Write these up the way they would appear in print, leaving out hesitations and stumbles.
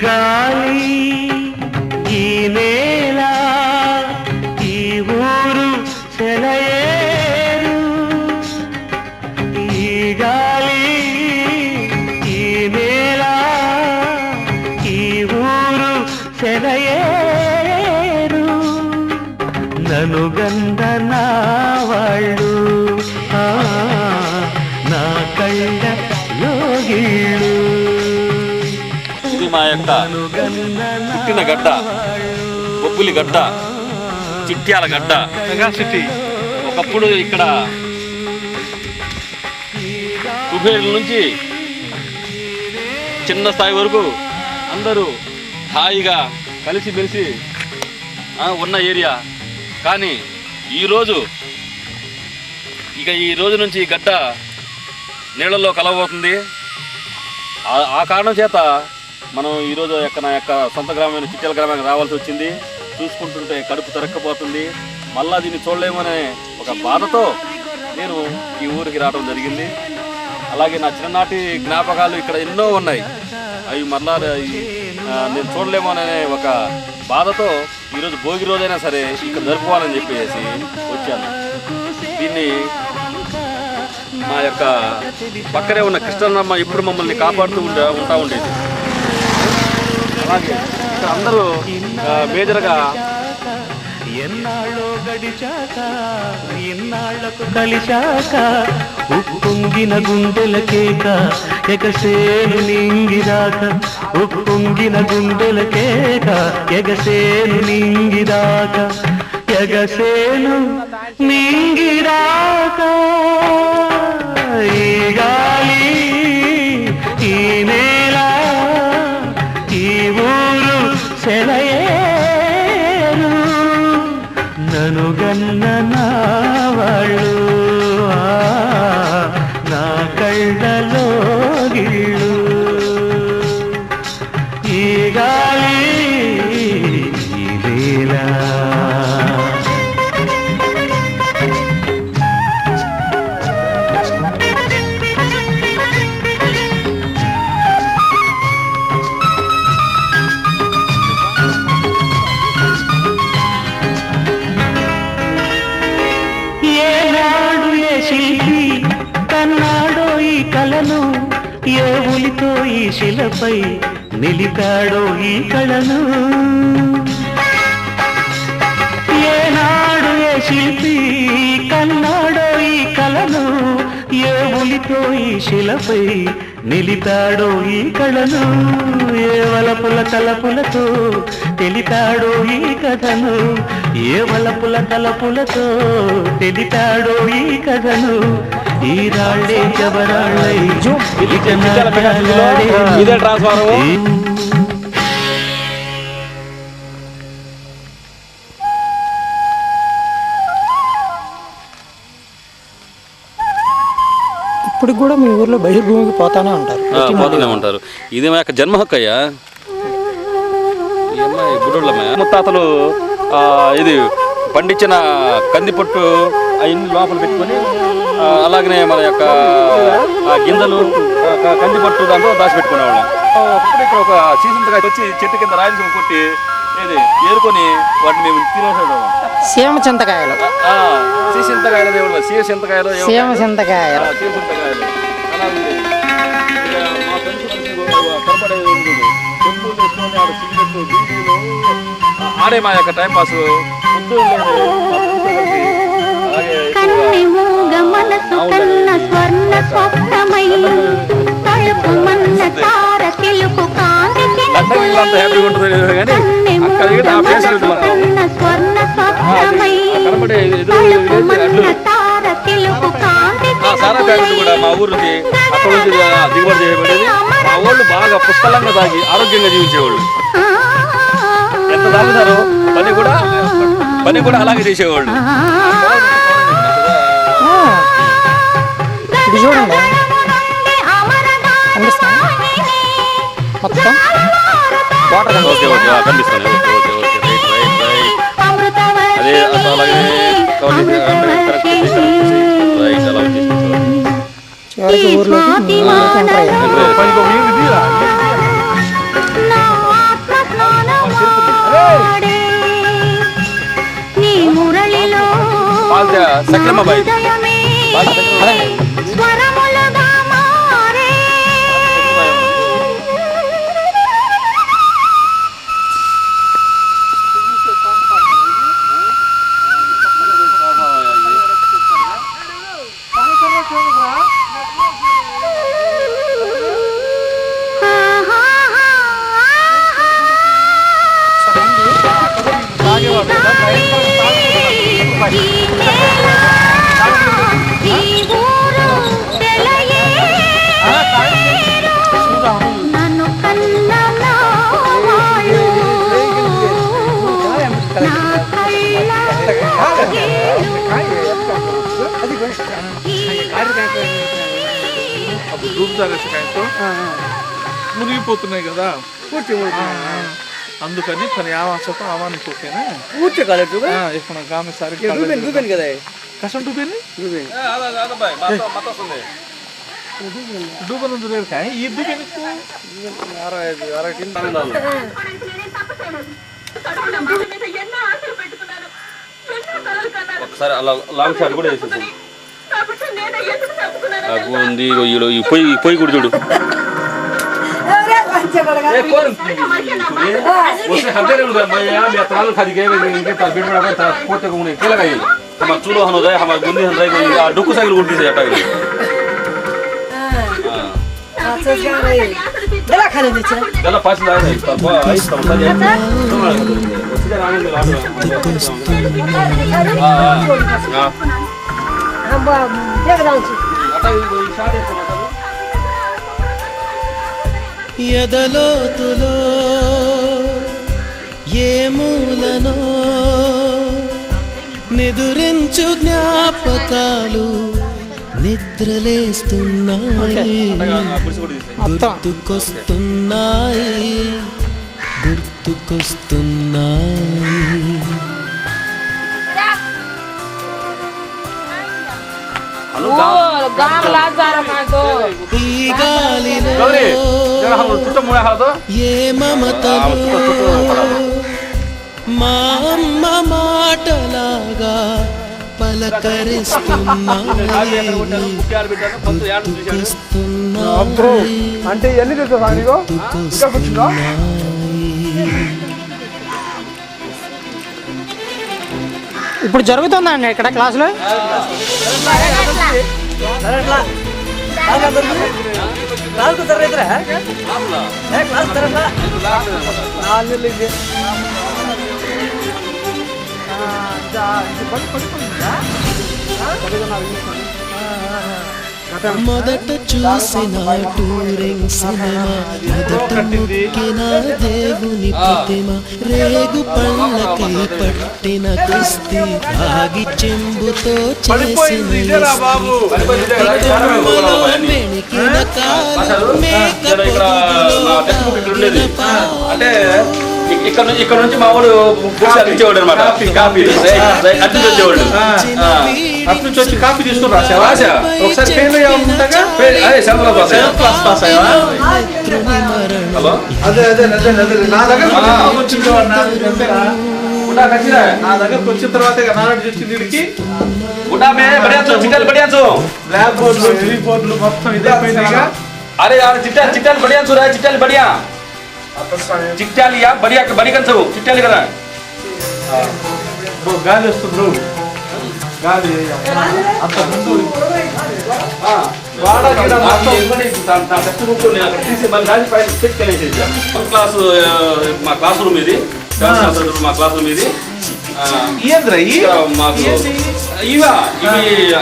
గాలి ఈ నేల ఈ ఊరు సెలయేరు ఈ గాలి ఈ నేల ఈ ఊరు సెలయేరు నను గంధనా వాళ్ళు నా కళ్ళ యోగిళ్ళు. ఇది మా యొక్క పుట్టిన గడ్డ, బొబ్బులి గడ్డ, చిట్యాల గడ్డ సిటీ. ఒకప్పుడు ఇక్కడ కుబేరుల నుంచి చిన్న స్థాయి వరకు అందరూ హాయిగా కలిసిమెలిసి ఉన్న ఏరియా. కానీ ఈరోజు ఈ రోజు నుంచి ఈ గడ్డ నీళ్ళల్లో కలవబోతుంది. ఆ కారణం చేత మనం ఈరోజు నా యొక్క సొంత గ్రామమైన చిట్యాల గ్రామానికి రావాల్సి వచ్చింది. చూసుకుంటుంటే కడుపు తరక్కపోతుంది. మళ్ళా దీన్ని చూడలేమనే ఒక బాధతో నేను ఈ ఊరికి రావడం జరిగింది. అలాగే నా చిన్ననాటి జ్ఞాపకాలు ఇక్కడ ఎన్నో ఉన్నాయి. అవి మళ్ళా నేను చూడలేమోననే ఒక బాధతో ఈరోజు భోగి రోజైనా సరే ఇక్కడ జరుపుకోవాలని చెప్పేసి వచ్చాను. దీన్ని మా యొక్క పక్కనే ఉన్న కృష్ణమ్మ ఇప్పుడు మమ్మల్ని కాపాడుతూ ఉంటా ఉండేది. అలాగే ఇక్కడ అందరూ మేజర్గా ఎన్నాళ్ళో గడిచాక ఎన్నాళ్లకు కలిశాక ఉప్పొంగిన గుండెల కేక ఎగసేను నింగిరాక ఉప్పొంగిన గుండెల కేక ఎగసేను నింగిరాక ఎగసేను నింగిరాక ఈ గాలి ఈ నేల ఈ ఊరు సెలయేరు నను గన్న నా వాళ్ళు నా కళ్ళలో గిళ్ళు. ఈ గాలి ఈ నేల శిల్పి కన్నాడో ఈ కళను ఏ ఉలితో ఈ శిలపై నిలిపాడో ఈ కళను. ఏనాడు ఏ శిల్పి కన్నాడో ఈ కళను ఏ ఉలితో ఈ శిలపై నిలిపాడో ఈ కళను. ఏ వలపుల తలపులతో తెలిపాడో ఈ కథను ఏ వలపుల తలపులతో తెలిపాడో ఈ కథను. ఈ రాళ్ళే జబరాళ్ళై ఇప్పుడు కూడా మీ ఊర్లో బహిర్భూమికి పోతానే ఉంటారు. ఇది మా యొక్క జన్మ హక్కు అయ్యా. ముత్తాతలు ఇది పండించిన కందిపొట్టు అవన్నీ లోపల పెట్టుకొని అలాగనే మన యొక్క గింజలు కందిపొట్టు దాంట్లో దాచిపెట్టుకునేవాళ్ళం. ఒకప్పుడు ఇక్కడ ఒక సీసంతకాయ వచ్చి చెట్టు కింద రాయలసీమ కొట్టి ఏరుకొని వాటిని మేము తినేసేవాళ్ళం. సీమ చింతకాయలు చింతకాయలు అలాగే మా ఫ్రెండ్స్ కనపడేది టెంపుల్ తీసుకొని ఆడ సిగరెట్ వీడియోలు ఆడే మా యొక్క టైం పాస్ హ్యాపీగా ఉంటుంది కానీ అక్కడ నా ప్లేస్ కనపడే సారా ప్యాకెట్ కూడా మా ఊరు నుంచి అక్కడ నుంచి దిగుబడి చేయబడేది. మా ఊళ్ళు బాగా పుష్కలంగా తాగి ఆరోగ్యంగా జీవించేవాళ్ళు. ఎంత తాగుతారో పని కూడా అలాగే చేసేవాళ్ళు. చూడండి మొత్తం ఓకే కనిపిస్తాను. అదే అలాగే చివరికి ఊర్లో భాష సక్రమ బాయ్ మునిగిపోతున్నాయి కదా అందుకని పని ఆవాసతో ఆవానిపోకేనా ఇప్పుడు గామె సారి కదా కసం డూబేని డూబను దురేరు కాయ ఈ డూబేని ఒకసారి అలా లాంగ్ షాట్ కూడా వేసేసాను ఉంది ఈ పొయ్యి కూడా చూడు चूलो हन हमारे गुंदी हन डुक्कू साइकिल उल्टी से हटा गई गला पास लाए नहीं तब आई समझा जाए सीधा राम में लाडो हां हम देख रहा हूं हटा गई सारे ఎదలోతులో ఏ మూలనో నిదురించు జ్ఞాపకాలు నిద్రలేస్తున్నాయి గుర్తుకొస్తున్నాయి ఈ గాలిలో ఏ మమతలో మా అమ్మ మాటలాగా పలకరిస్తున్నాయి అంటే ఎన్ని ఇప్పుడు జరుగుతుందండి ఇక్కడ క్లాసులో మొదట చూసిన టూరింగ్ సినిమా మొదట ముక్కిన దేవుని ప్రతిమ రేగు పళ్ళకి పట్టిన కుస్తీ రాగి చెంబుతో చేసిన మెణికిన కాలం ఇక్కడ నుంచి మా వాడు ఇచ్చేవాడు అనమాట కాఫీ అటు వచ్చేవాడు అటు నుంచి వచ్చి కాఫీ తీసుకుని రాసావా ఒకసారి ఫెయిల్ అయ్యావుంటాగా హలో అదే నా దగ్గరకు వచ్చిన తర్వాత నానాడు చూసి వీడికి బ్లాక్ బోర్డులు గ్రీన్ బోర్డులు మొత్తం ఇదే పోయిందిగా అరే చిట్టాలు బడియా చూరా చిట్టాలు బడియా చిట్టాలియా బడియా బడి కంచవు చిట్టాలి కదా గాలి వస్తుంది గాలి అంత ముందు మా క్లాస్ రూమ్ ఇది మా క్లాస్ రూమ్ ఇది ఇవి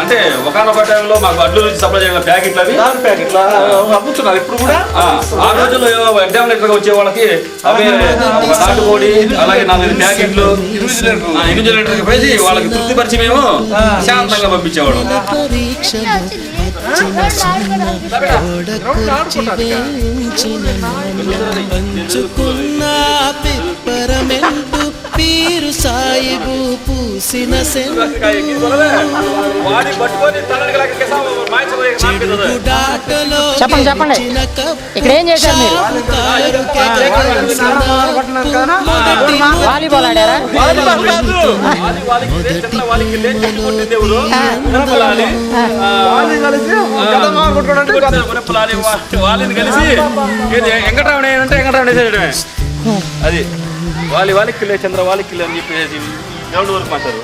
అంటే ఒకనొక టైంలో మాకు అడ్లు నుంచి సప్లై చేయాలి ప్యాకెట్లు అవి అమ్ముతున్నారు ఇప్పుడు కూడా ఆ రోజుల్లో ఎగ్జామినేటర్ వచ్చే వాళ్ళకి అవి నాటుకోడి అలాగే 4 ప్యాకెట్లు ఇన్విజిలేటర్ వేసి వాళ్ళకి తృప్తిపరిచి మేము శాంతంగా పంపించేవాడు పంచుకున్న పిప్పరమెంటు పీరు సాయిబు పూసిన చెడుగుడాటలో చెప్పండి. ఇక్కడ ఏం చేశారు మీరు? వాలీబాల్ ఆడారా? వెంకటరామణ అంటే వెంకటరామణ వేసేయడమే. అది వాలి కిల్లే చంద్ర వాలి కిల్లే అని చెప్పేసి గ్రౌండ్ వరకు మాట్లాడు.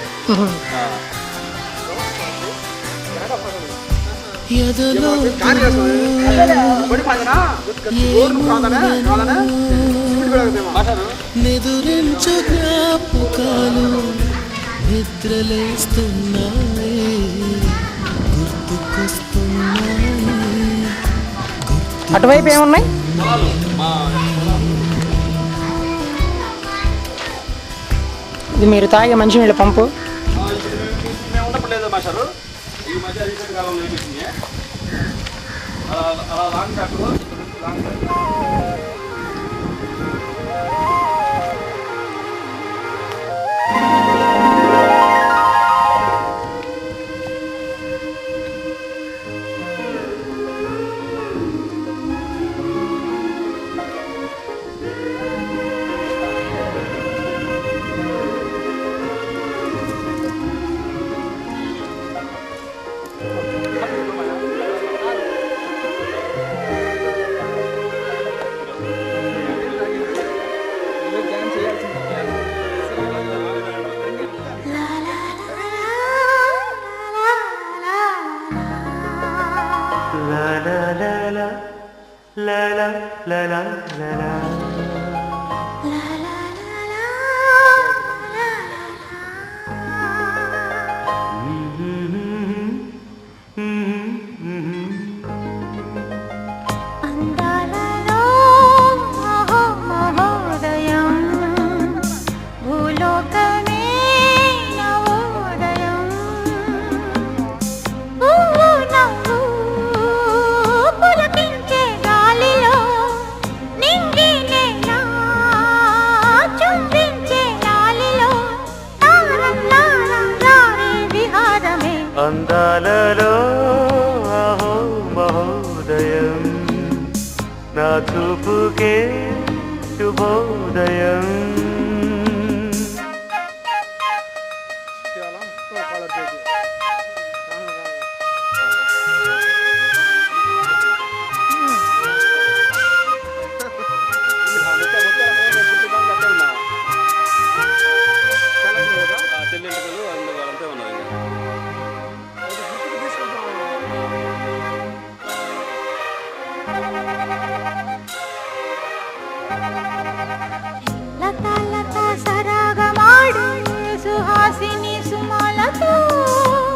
నిదురించు జ్ఞాపకాలు నిద్రలేస్తున్నాయి, గుర్తుకొస్తున్నాయి. అటువైపు ఏమున్నాయి? ఇది మీరు తాగే మంచినీళ్ళ పంపు. మేము ఉన్నప్పుడు లేదు మాస్టారు, ఈ మధ్య రీసెంట్ కాలంలో వేపించింది. అలా లాంగ్ షాట్లో అందాలలో అహో మహోదయం, నా చూపుకే శుభోదయం.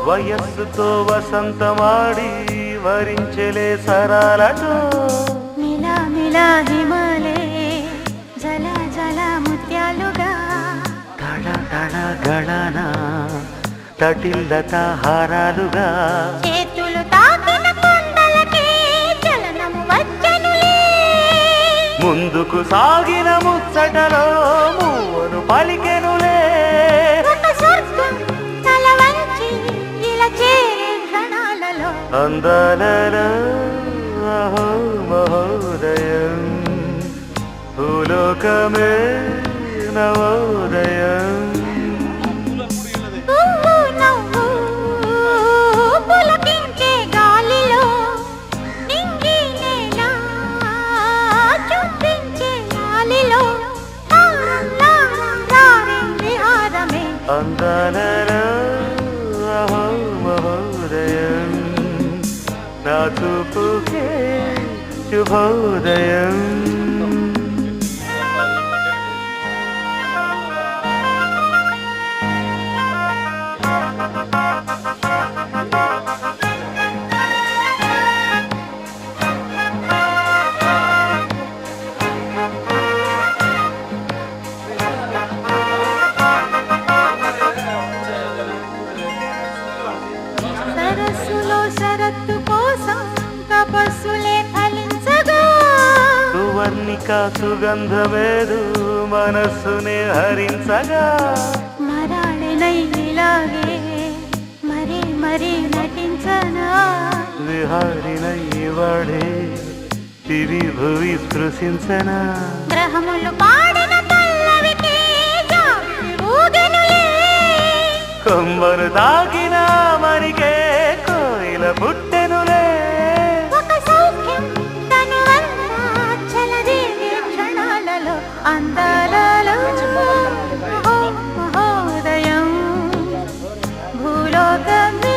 వయస్సుతో వసంతమాడి వరించలే సరాలతో, మిలా మిలా హిమలే జల జల ముత్యాలుగా, తడ తడ గళన తటిల్లత హారాలుగా, చేతులు తాకిన కొండలకే చలనము వచ్చనులే, ముందుకు సాగిన ముచ్చటలో మూవను పలికెనులే. ఒక స్వర్గం తల వంచి ఇలా చేరే క్షణాలలో, అందాలలో అహో మహోదయం, భూలోకమే నవోదయం. పువ్వు నవ్వు పులకించే గాలిలో, నింగి నేల చూపించే గాలిలో, విహారమే. అందాలలో అహో మహోదయం, నా చూపుకే శుభోదయం. ఇంకా సుగంధమేదు మనస్సుని హరించగా మరాళనై ఇలాగే మరీ మరీ నటించనా విహారినై వాడే దివి భువి స్పృశించనా గ్రహములు పాడిన పల్లవికి జాబిలి ఊగెనులే కొమ్మను తాకిన మరికే కోయిల పుట్టెనులే ఒక సౌఖ్యం తనువంతా చలదేగే క్షణాలలో అందాలలో ఓ మహోదయం భూలోకమే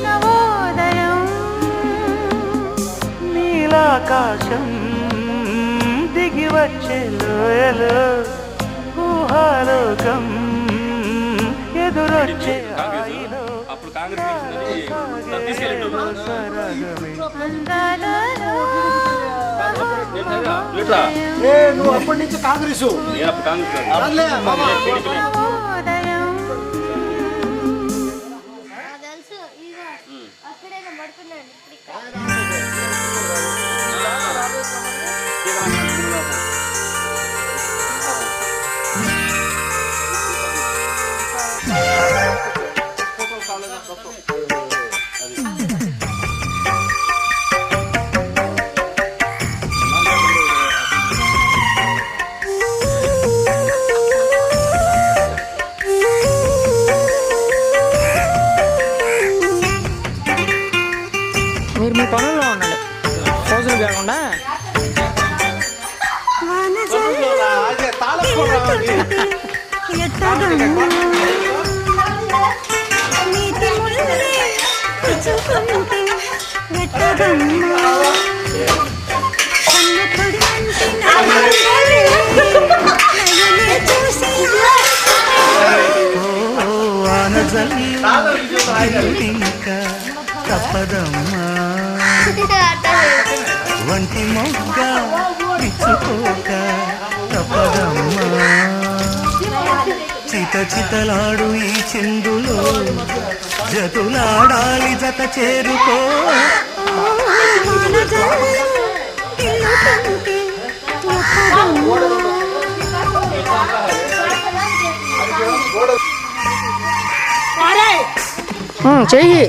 నవోదయం నీలాకాశం దిగి వచ్చే లోయలో ఊహాలోకం ఎదురొచ్చే హాయిలో అప్పుడు కాంగ్రెస్ గెలిచిందని తీసుకెళ్ళిండు. సరగమే అందాలలో ఇట్లా నువ్వు అప్పటి నుంచి కాంగ్రెస్ నేను అప్పుడు కాంగ్రెస్ కాదు. టీడీపీ. నవోదయం తెలుసు ఇగో అక్కడే పడుతున్నాడు మీరు మీ పనుల్లో ఉండండి రోజులు కాకుండా ఇంకా తప్పదమ్మా వంటి మొగ్గ విచ్చుకోక తప్పదమ్మా చిత చితలాడు ఈ చెందులో జతులాడాలి జత చేరుకో చెయ్యి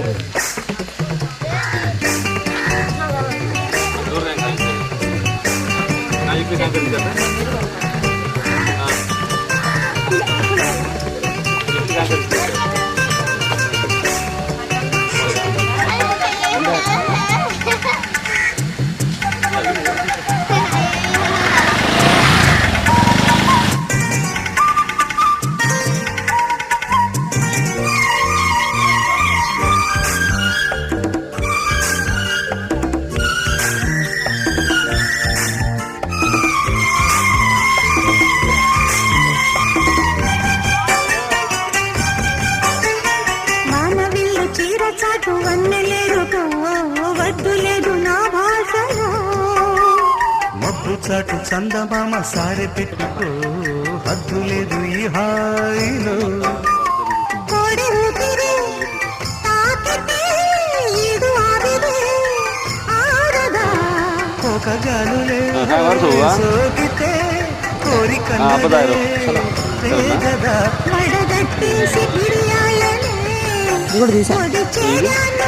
మానవిల్లు చీర చాటు వన్నెలేదు వద్దు లేదు నా భాషలో మబ్బు చాటు చందమామ సారె పెట్టుకో హద్దు లేదు ఈ హాయిలో కోడి ఊపిరి తాకితే ఈడు ఆవిరి ఆరదా ఒక గాలులే సోకితే కోరికన్నదే కదా వడగట్టేసి గిరియాలనే ఇది కూడా తీసా కొడి చేరాను